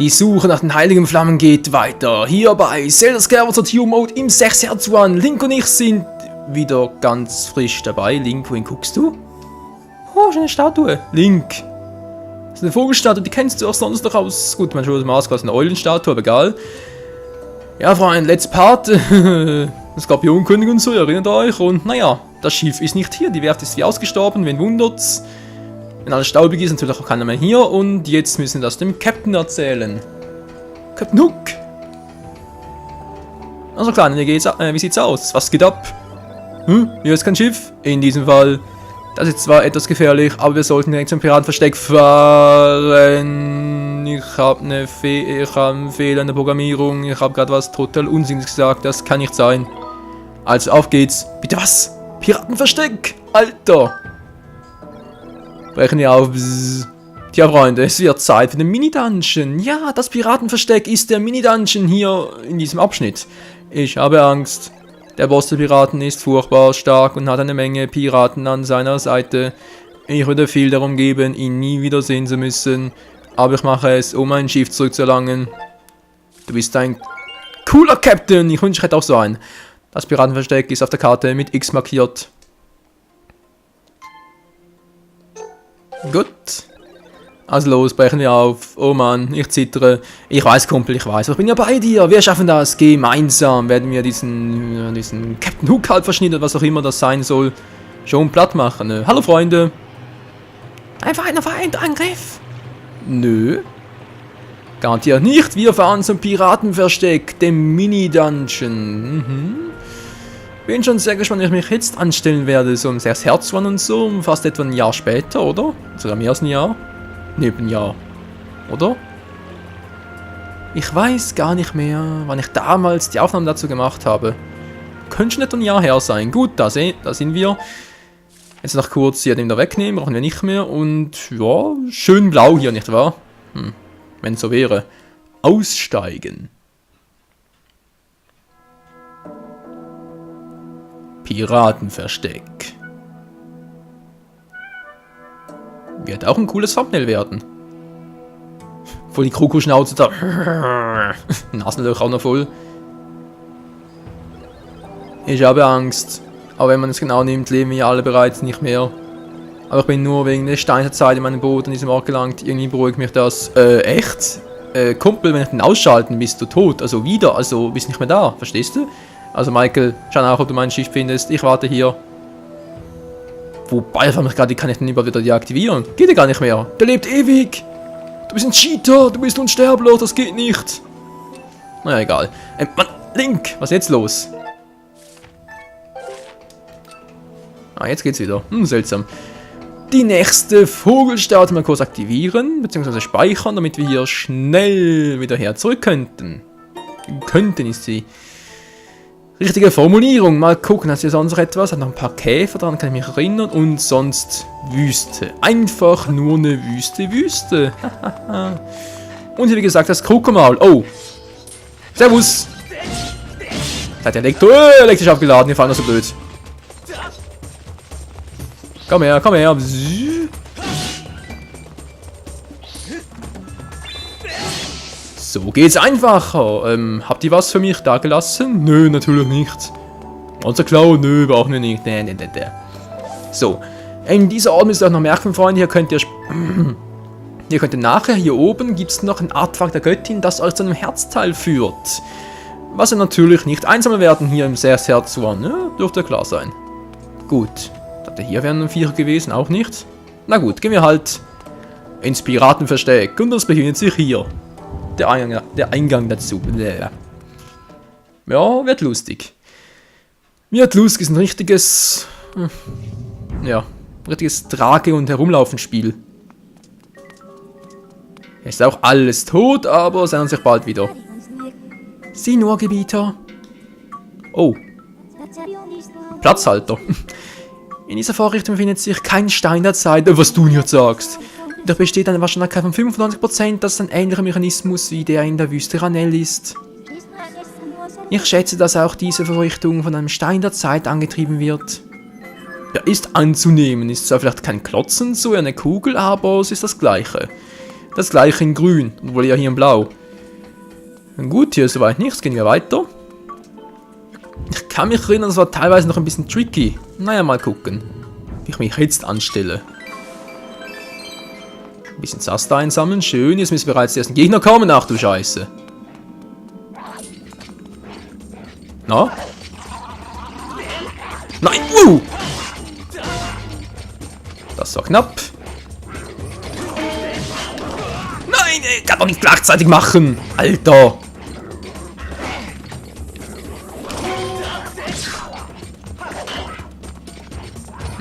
Die Suche nach den heiligen Flammen geht weiter. Hier bei Zelda Skyward Sword Hero Mode im 6 Hertz One. Link und ich sind wieder ganz frisch dabei. Link, wohin guckst du? Oh, schon eine Statue. Link. Das ist eine Vogelstatue, die kennst du auch sonst noch aus. Gut, man schaut Maske aus einer Eulenstatue, aber egal. Ja, Freund, let's part. Es gab Jungkönige und so, erinnert euch. Und naja, das Schiff ist nicht hier. Die Werft ist wie ausgestorben, wen wundert's. Wenn alles staubig ist, natürlich auch keiner mehr hier. Und jetzt müssen wir das dem Captain erzählen. Captain Hook! Also klar, wie sieht's aus? Was geht ab? Hier ist kein Schiff. In diesem Fall. Das ist zwar etwas gefährlich, aber wir sollten direkt zum Piratenversteck fahren. Ich habe einen Fehler in der Programmierung. Ich habe gerade was total Unsinniges gesagt. Das kann nicht sein. Also auf geht's. Bitte was? Piratenversteck? Alter! Brechen wir auf. Tja, Freunde, es wird Zeit für den Mini-Dungeon. Ja, das Piratenversteck ist der Mini-Dungeon hier in diesem Abschnitt. Ich habe Angst. Der Boss der Piraten ist furchtbar stark und hat eine Menge Piraten an seiner Seite. Ich würde viel darum geben, ihn nie wiedersehen zu müssen. Aber ich mache es, um mein Schiff zurückzuerlangen. Du bist ein cooler Captain. Ich wünsche, ich hätte auch so einen. Das Piratenversteck ist auf der Karte mit X markiert. Gut. Also los, brechen wir auf. Oh Mann, ich zittere. Ich weiß, Kumpel, ich weiß. Ich bin ja bei dir. Wir schaffen das. Gemeinsam werden wir diesen Captain Hook halt verschnitten, was auch immer das sein soll, schon platt machen. Hallo, Freunde. Einfach ein Feindangriff. Nö. Garantiert nicht. Wir fahren zum Piratenversteck, dem Mini-Dungeon. Bin schon sehr gespannt, wie ich mich jetzt anstellen werde. So um 6 Hertz One und so. Fast etwa ein Jahr später, oder? Sogar mehr als ein Jahr. Neben ein Jahr. Oder? Ich weiß gar nicht mehr, wann ich damals die Aufnahmen dazu gemacht habe. Könnte schon etwa ein Jahr her sein. Gut, da sind wir. Jetzt noch kurz hier den da wegnehmen, brauchen wir nicht mehr. Und ja, schön blau hier, nicht wahr? Wenn es so wäre. Aussteigen. Piratenversteck. Wird auch ein cooles Thumbnail werden. Voll die Krokoschnauze da. Nasenlöcher auch noch voll. Ich habe Angst. Aber wenn man es genau nimmt, leben wir alle bereits nicht mehr. Aber ich bin nur wegen der Steinzeit in meinem Boot an diesem Ort gelangt. Irgendwie beruhigt mich das. Echt? Kumpel, wenn ich den ausschalten, bist du tot. Also wieder, also bist nicht mehr da. Verstehst du? Also Michael, schau nach, ob du mein Schiff findest. Ich warte hier. Wobei, die kann ich dann überhaupt wieder deaktivieren. Geht ja gar nicht mehr. Der lebt ewig. Du bist ein Cheater. Du bist unsterblich. Das geht nicht. Naja, egal. Mann, Link. Was ist jetzt los? Ah, jetzt geht's wieder. Seltsam. Die nächste Vogelstatue mal kurz aktivieren. Beziehungsweise speichern, damit wir hier schnell wieder her zurück könnten. Könnten ist sie. Richtige Formulierung. Mal gucken, hat sie sonst noch etwas? Hat noch ein paar Käfer dran, kann ich mich erinnern. Und sonst Wüste. Einfach nur eine Wüste. Und hier, wie gesagt, das Krokomaul. Oh. Servus. Seid ihr elektrisch aufgeladen? Ihr fallen noch so blöd. Komm her, komm her. So geht's einfacher. Habt ihr was für mich da gelassen? Nö, natürlich nicht. Unser Clown? Nö, brauchen wir nicht. Nee. So. In dieser Ort müsst ihr auch noch merken, Freunde, hier könnt ihr nachher, hier oben gibt es noch ein Artefakt der Göttin, das euch zu einem Herzteil führt. Was ihr natürlich nicht einsammeln werden hier im 6 Hertz One, ne? Dürfte klar sein. Gut. Ich dachte, hier wären Viecher gewesen, auch nicht. Na gut, gehen wir halt ins Piratenversteck und das befindet sich hier. Der Eingang dazu. Ja, wird lustig. Ist ein richtiges Trage- und Herumlaufen-Spiel. Ist auch alles tot, aber sehen sich bald wieder. Sieh nur, Gebieter. Oh. Platzhalter. In dieser Vorrichtung befindet sich kein Stein der Zeit, was du jetzt sagst. Doch besteht eine Wahrscheinlichkeit von 95%, dass es ein ähnlicher Mechanismus wie der in der Wüste Ranell ist. Ich schätze, dass auch diese Vorrichtung von einem Stein der Zeit angetrieben wird. Ja, ist anzunehmen. Ist zwar vielleicht kein Klotzen, so eine Kugel, aber es ist das Gleiche. Das gleiche in grün, obwohl ja hier in blau. Gut, hier ist soweit nichts, gehen wir weiter. Ich kann mich erinnern, das war teilweise noch ein bisschen tricky. Naja, mal gucken, wie ich mich jetzt anstelle. Ein bisschen Zaster einsammeln, schön. Jetzt müssen bereits die ersten Gegner kommen. Ach du Scheiße. Na? Nein! Das war knapp. Nein, ich kann doch nicht gleichzeitig machen. Alter.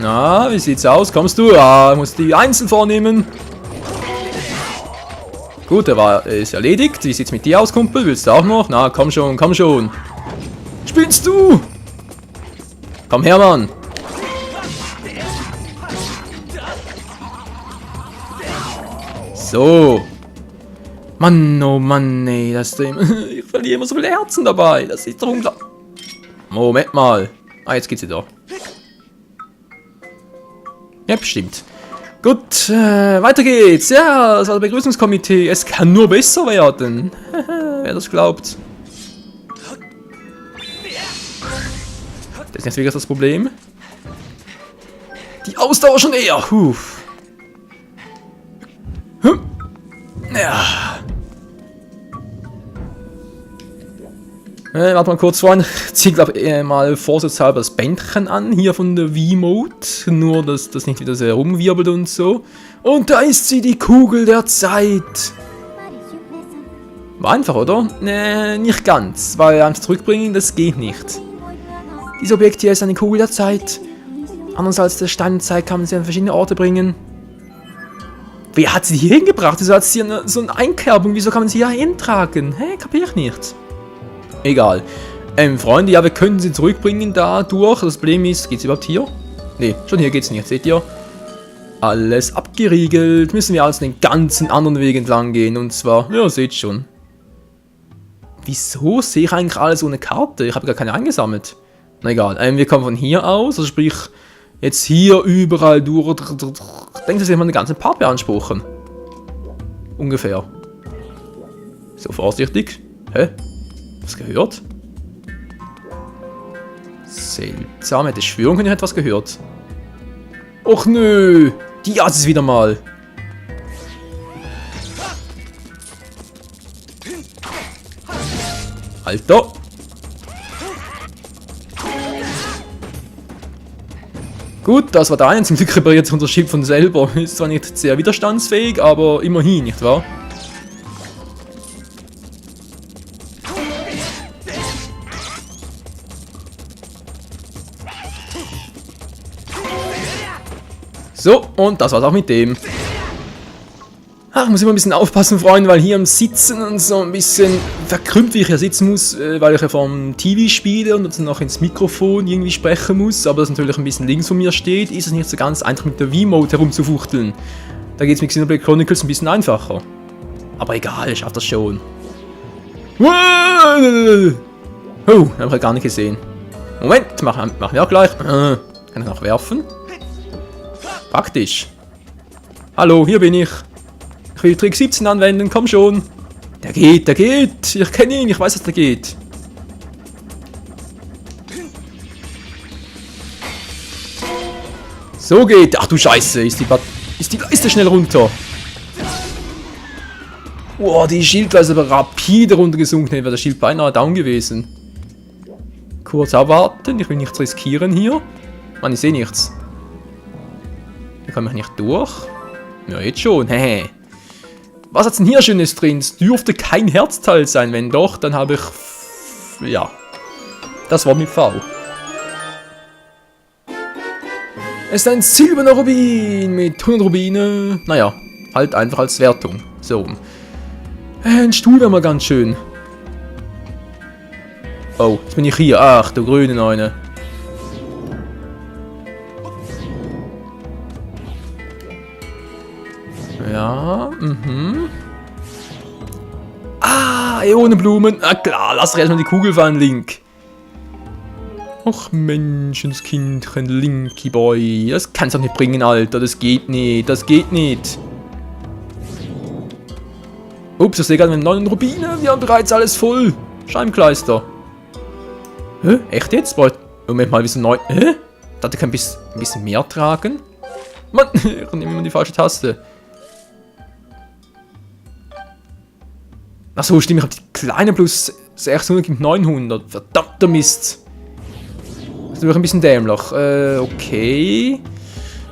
Na, wie sieht's aus? Kommst du? Ja, ich muss die einzeln vornehmen. Gut, ist erledigt. Wie sieht's mit dir aus, Kumpel? Willst du auch noch? Na, komm schon, komm schon. Spielst du? Komm her, Mann. So. Mann, oh Mann, ey. Ich verliere immer so viele Herzen dabei. Das ist doch unglaublich. Moment mal. Ah, jetzt geht's wieder. Ja, bestimmt. Gut, weiter geht's. Ja, das war das Begrüßungskomitee. Es kann nur besser werden. Wer das glaubt. Das ist jetzt wirklich das Problem. Die Ausdauer schon eher. Ja. Warte mal kurz vor. Zieh, glaube ich, mal vorsichtshalber das Bändchen an, hier von der Wii-Mode. Nur, dass das nicht wieder so herumwirbelt und so. Und da ist sie, die Kugel der Zeit. War einfach, oder? Nee, nicht ganz. Weil einfach zurückbringen, das geht nicht. Dieses Objekt hier ist eine Kugel der Zeit. Anders als der Steinzeit kann man sie an verschiedene Orte bringen. Wer hat sie hier hingebracht? Wieso hat sie hier so eine Einkerbung? Wieso kann man sie hier hintragen? Hä, kapier ich nicht. Egal. Freunde, ja, wir können sie zurückbringen dadurch. Das Problem ist, geht's überhaupt hier? Ne, schon hier geht's nicht. Seht ihr? Alles abgeriegelt. Müssen wir also den ganzen anderen Weg entlang gehen. Und zwar, ja, seht schon. Wieso sehe ich eigentlich alles ohne Karte? Ich habe gar keine eingesammelt. Na egal. Wir kommen von hier aus. Also sprich, jetzt hier überall durch. Ich denke, dass wir mal den ganzen Part beanspruchen. Ungefähr. So, vorsichtig. Hä? Was gehört? Seltsam, hätte ich schwören können, ich hätte was gehört. Och nö, die ist es wieder mal. Alter. Gut, das war der eine. Zum Glück repariert sich unser Schiff von selber. Ist zwar nicht sehr widerstandsfähig, aber immerhin, nicht wahr? So, und das war's auch mit dem. Ach, muss immer ein bisschen aufpassen, Freunde, weil hier am Sitzen und so ein bisschen verkrümmt, wie ich hier sitzen muss, weil ich ja vom TV spiele und dann noch ins Mikrofon irgendwie sprechen muss, aber das natürlich ein bisschen links von mir steht, ist es nicht so ganz einfach mit der Wii-Mode herumzufuchteln. Da geht es mit Xenoblade Chronicles ein bisschen einfacher. Aber egal, ich schaff das schon. Oh, hab ich gar nicht gesehen. Moment, machen wir auch gleich. Kann ich noch werfen? Praktisch. Hallo, hier bin ich. Ich will Trick 17 anwenden, komm schon. Der geht, der geht. Ich kenne ihn, ich weiß, dass der geht. So geht. Ach du Scheiße, ist die Leiste schnell runter. Boah, die Schildleiste ist aber rapide runtergesunken. Wäre der Schild beinahe down gewesen. Kurz abwarten, ich will nichts riskieren hier. Mann, ich sehe nichts. Hier komme ich nicht durch. Ja, jetzt schon. Hehe. Was hat's denn hier Schönes drin? Es dürfte kein Herzteil sein. Wenn doch, dann habe ich... Ja. Das war mit V. Es ist ein silberner Rubin mit 100 Rubine. Naja, halt einfach als Wertung. So. Ein Stuhl wäre mal ganz schön. Oh, jetzt bin ich hier. Ach, du grüne Neune. Ja, Ah, Äonenblumen. Na klar, lass erstmal die Kugel fallen, Link. Och, Menschenskindchen, Linky Boy. Das kannst du doch nicht bringen, Alter. Das geht nicht. Das geht nicht. Ups, ich sehe gerade mit 9 Rubine. Wir haben bereits alles voll. Scheibenkleister. Hä? Echt jetzt? Moment mal, wieso 9? Hä? Da kann ich ein bisschen mehr tragen? Mann, ich nehme immer die falsche Taste. Achso, stimmt, ich habe die kleine plus 600 gibt 900. Verdammter Mist. Das ist wirklich ein bisschen dämlich. Okay.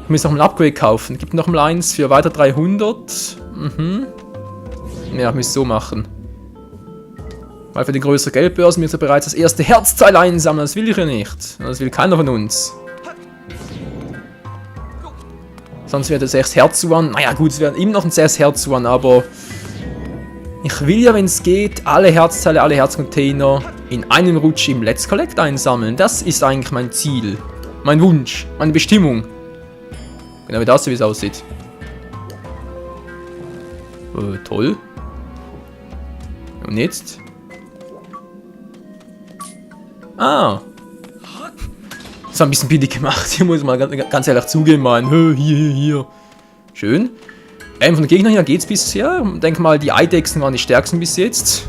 Ich muss noch ein Upgrade kaufen. Gibt noch mal eins für weiter 300. Mhm. Ja, ich muss so machen. Weil für die größere Geldbörse müssen wir bereits das erste Herzteil einsammeln. Das will ich ja nicht. Das will keiner von uns. Sonst wäre das 6 Herz One. Naja gut, es wäre immer noch ein 6 Herz One, aber ich will ja, wenn es geht, alle Herzteile, alle Herzcontainer in einem Rutsch im Let's Collect einsammeln. Das ist eigentlich mein Ziel. Mein Wunsch. Meine Bestimmung. Genau wie das, wie es aussieht. Toll. Und jetzt? Ah. Das war ein bisschen billig gemacht. Hier muss man ganz ehrlich zugeben, mein. Hier. Schön. Von den Gegnern her geht's bisher. Ich denke mal, die Eidechsen waren die stärksten bis jetzt.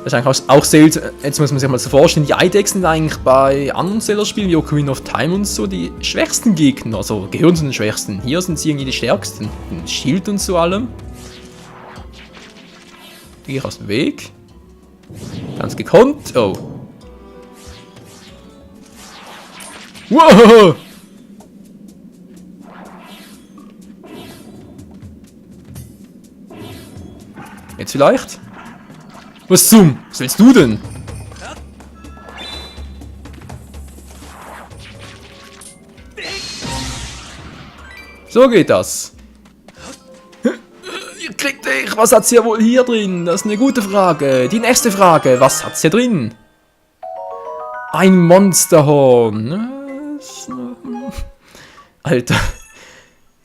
Das ist eigentlich auch selten. Jetzt muss man sich mal so vorstellen, die Eidechsen sind eigentlich bei anderen Zelda-Spielen wie Ocarina of Time und so die schwächsten Gegner. Also gehören zu den schwächsten. Hier sind sie irgendwie die stärksten. Ein Schild und so allem. Gehe ich aus dem Weg. Ganz gekonnt. Oh. Wow! Jetzt vielleicht? Was willst du denn? So geht das. Ihr kriegt dich. Was hat's hier wohl hier drin? Das ist eine gute Frage. Die nächste Frage. Was hat's hier drin? Ein Monsterhorn. Alter.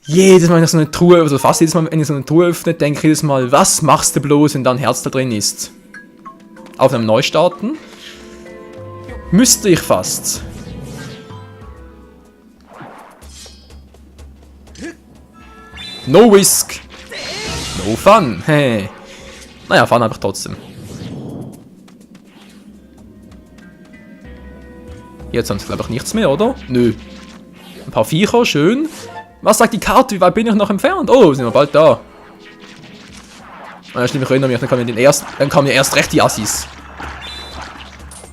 Jedes Mal, wenn ich so eine Truhe, also fast jedes Mal, wenn ich so eine Truhe öffne, denke ich jedes Mal, was machst du bloß, wenn da ein Herz da drin ist? Auf einem Neustarten? Müsste ich fast. No risk. No fun. Hey. Naja, Fun einfach trotzdem. Jetzt haben sie, glaube ich, nichts mehr, oder? Nö. Ein paar Viecher, schön. Was sagt die Karte? Wie weit bin ich noch entfernt? Oh, sind wir bald da. Ah, stimmt, ich erinnere mich, dann kamen ja erst recht die Assis.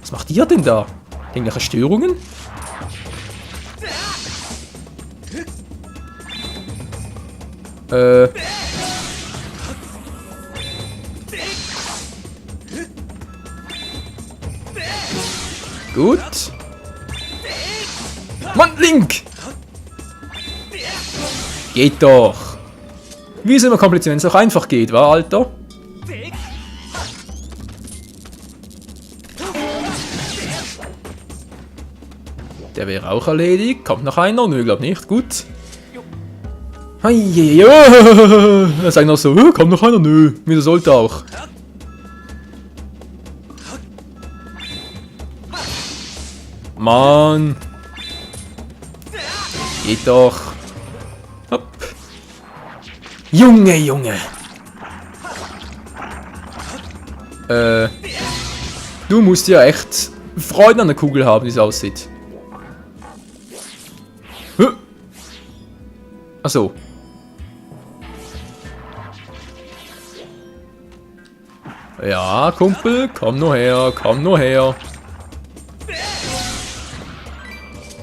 Was macht ihr denn da? Irgendwelche Störungen? Gut. Mann, Link! Geht doch. Wie ist immer kompliziert, wenn es auch einfach geht, wa, Alter? Der wäre auch erledigt. Kommt noch einer? Nö, glaub nicht. Gut. Er sagt noch so, kommt noch einer? Nö, wie das sollte auch. Mann. Geht doch. Hopp. Junge. Du musst ja echt Freude an der Kugel haben, wie es aussieht. Achso. Ja, Kumpel, komm nur her.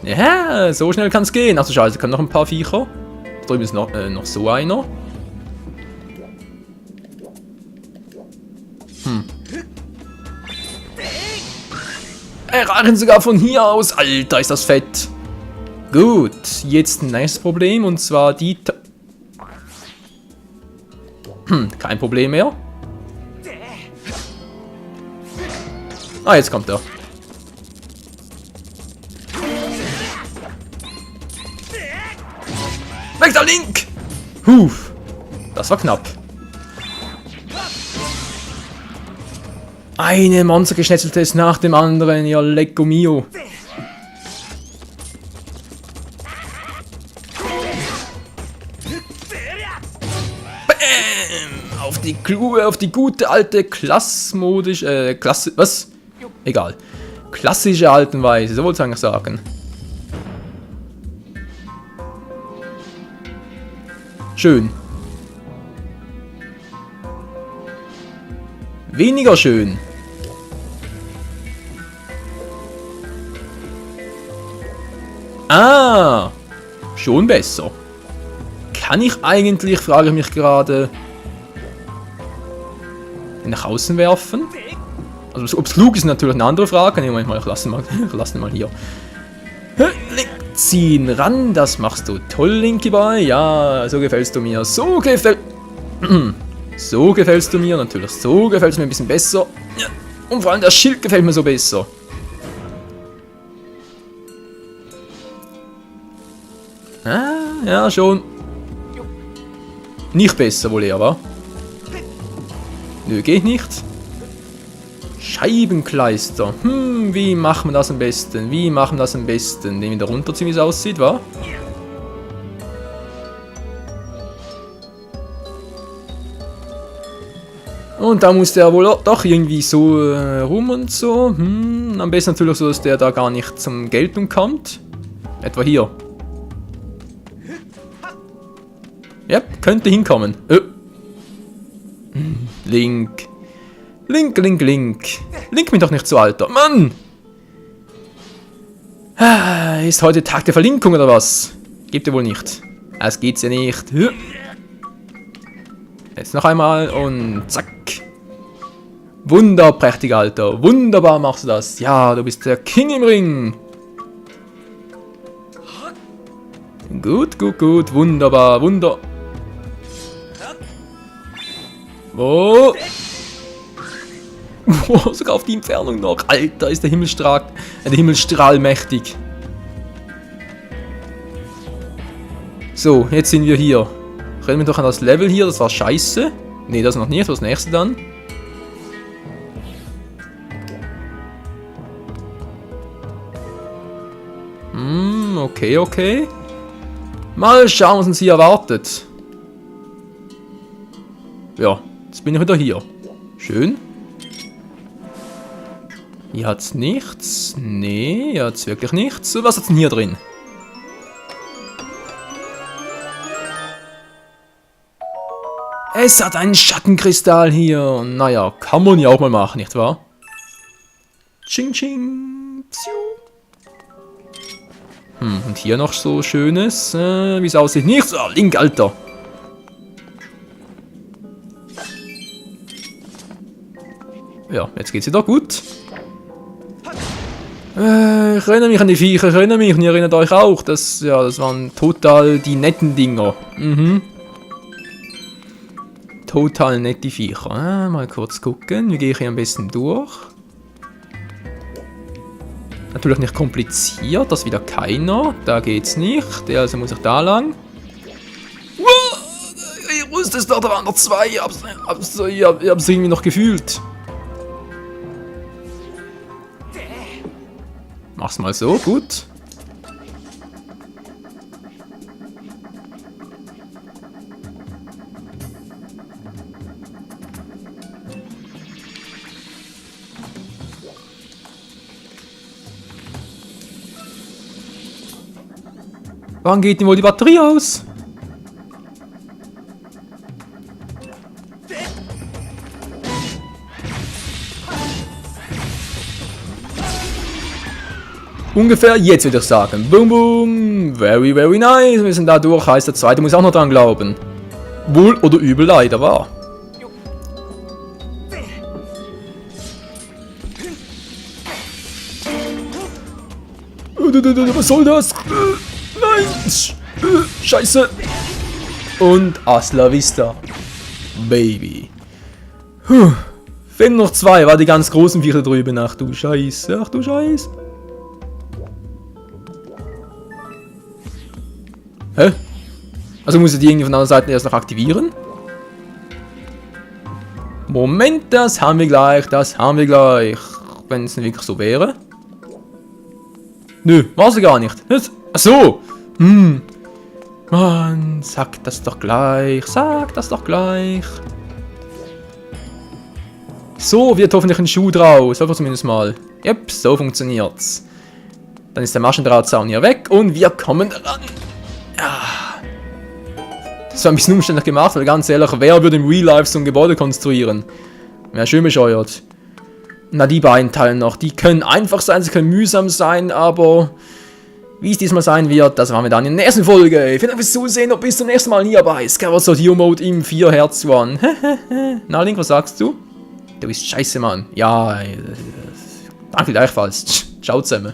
Ja, so schnell kann's gehen. Achso, scheiße, kommen noch ein paar Viecher. Da drüben ist noch so einer. Erreichen sogar von hier aus. Alter, ist das fett. Gut, jetzt ein nächstes Problem und zwar die... kein Problem mehr. Ah, jetzt kommt er. Weg da, Link! Huf, das war knapp. Eine Monstergeschnetzeltes nach dem anderen, ja lecco mio. Bäm! Auf die gute alte was? Egal. Klassische alten Weise, so wollte ich sagen. Schön. Weniger schön. Ah, schon besser. Kann ich eigentlich, frage ich mich gerade, nach außen werfen? Also ob es klug ist, natürlich eine andere Frage. Nee, Moment mal, ich lasse ihn mal hier. Ziehen ran, das machst du toll, Linky Boy. Ja, so gefällst du mir. So gefällst du mir, natürlich. So gefällt es mir ein bisschen besser. Und vor allem das Schild gefällt mir so besser. Ah, ja, schon. Nicht besser wohl eher, wa? Nö, geht nicht. Scheibenkleister. Wie machen wir das am besten? Den wieder runterziehen, wie es aussieht, wa? Und da muss der wohl doch irgendwie so rum und so. Am besten natürlich so, dass der da gar nicht zum Geltung kommt. Etwa hier. Ja, könnte hinkommen. Link. Link mich doch nicht so, Alter. Mann! Ist heute Tag der Verlinkung oder was? Gibt ja wohl nicht. Das geht's ja nicht. Jetzt noch einmal und zack. Wunderprächtig, Alter. Wunderbar machst du das. Ja, du bist der King im Ring. Gut. Wunderbar. Wo? Sogar auf die Entfernung noch. Alter, ist der Himmelstrahl mächtig. So, jetzt sind wir hier. Rennen wir doch an das Level hier. Das war scheiße. Ne, das noch nicht. Was nächste dann? Okay. Mal schauen, was uns hier erwartet. Ja, jetzt bin ich wieder hier. Schön. Hier hat's nichts. Nee, hier hat's wirklich nichts. Was hat's denn hier drin? Es hat einen Schattenkristall hier. Naja, kann man ja auch mal machen, nicht wahr? Ching, ching. Und hier noch so Schönes. Wie es aussieht. Nichts. Oh, Link, Alter. Ja, jetzt geht's wieder gut. Ich erinnere mich an die Viecher, und ihr erinnert euch auch. Das waren total die netten Dinger. Total nette Viecher. Mal kurz gucken, wie gehe ich hier am besten durch? Natürlich nicht kompliziert, das wieder keiner. Da geht's nicht, also muss ich da lang. Ich wusste es doch, da waren noch zwei. Ich hab's irgendwie noch gefühlt. Mach's mal so, gut. Wann geht denn wohl die Batterie aus? Ungefähr jetzt würde ich sagen. Boom, boom. Very, very nice. Wir sind da durch. Heißt, der zweite muss auch noch dran glauben. Wohl oder übel leider wahr. Was soll das? Nein. Scheiße. Und hasta la vista. Baby. Fehlen noch zwei. War die ganz großen Viecher drüben. Ach du Scheiße. Ach du Scheiße. Hä? Also muss ich die irgendwie von der anderen Seite erst noch aktivieren? Moment, das haben wir gleich. Wenn es wirklich so wäre. Nö, war sie gar nicht. Ach so. Mann, sag das doch gleich. So wird hoffentlich ein Schuh draus. Hoffen wir zumindest mal. Yep, so funktioniert's. Dann ist der Maschendrahtzaun hier weg und wir kommen ran. Ja. Das war ein bisschen umständlich gemacht, weil ganz ehrlich, wer würde im Real Life so ein Gebäude konstruieren? Wäre schön bescheuert. Na, die beiden Teile noch. Die können einfach sein, sie können mühsam sein, aber wie es diesmal sein wird, das machen wir dann in der nächsten Folge. Vielen Dank fürs Zusehen und bis zum nächsten Mal hier bei Skyward Sword Hero Mode im 4 Hertz One. Na, Link, was sagst du? Du bist scheiße, Mann. Ja, danke gleichfalls. Ciao zusammen.